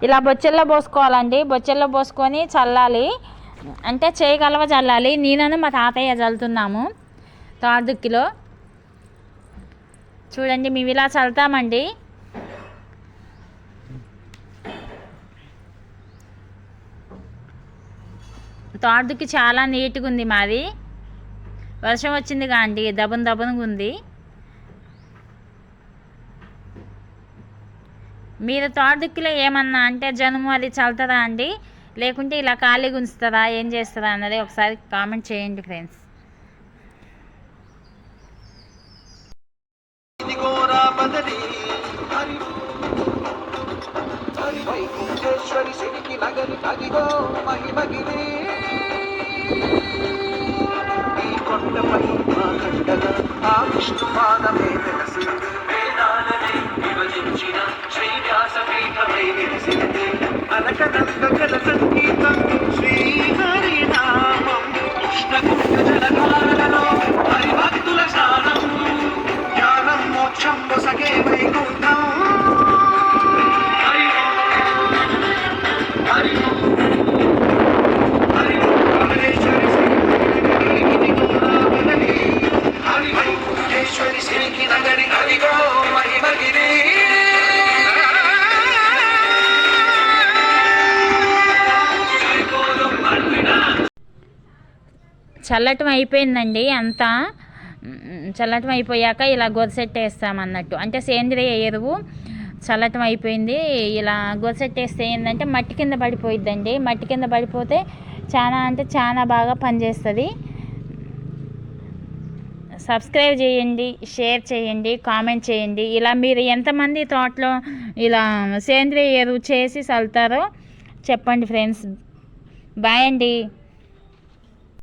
ఇలా బొచ్చెల్లో పోసుకోవాలండి. బొచ్చెల్లో పోసుకొని చల్లాలి, అంటే చేయగలవ చల్లాలి. నేనను మా తాతయ్య చల్లుతున్నాము తాడుదుక్కిలో. చూడండి మేము ఇలా చల్లుతామండి. తాడుదుక్కి చాలా నీట్గా ఉంది మాది. వర్షం వచ్చింది కాండి, దబున దబునగా ఉంది. మీరు తాడుదుక్కిలో ఏమన్నా అంటే జనుము అది చల్లుతారా అండి, లేకుంటే ఇలా ఖాళీగా ఉంచుతారా, ఏం చేస్తారా అన్నది ఒకసారి కామెంట్ చేయండి ఫ్రెండ్స్. చల్లటం అయిపోయిందండి. అంతా చల్లటం అయిపోయాక ఇలా గొరసెట్టేస్తామన్నట్టు, అంటే సేంద్రియ ఎరువు చల్లటం అయిపోయింది. ఇలా గొరసెట్టేస్తే ఏంటంటే మట్టి కింద పడిపోయిద్దండి. మట్టి కింద పడిపోతే చాలా అంటే చాలా బాగా పనిచేస్తుంది. సబ్స్క్రైబ్ చేయండి, షేర్ చేయండి, కామెంట్ చేయండి. ఇలా మీరు ఎంతమంది తోటలో ఇలా సేంద్రియ ఎరువు చేసి చల్లుతారో చెప్పండి ఫ్రెండ్స్. బాయ్ అండి.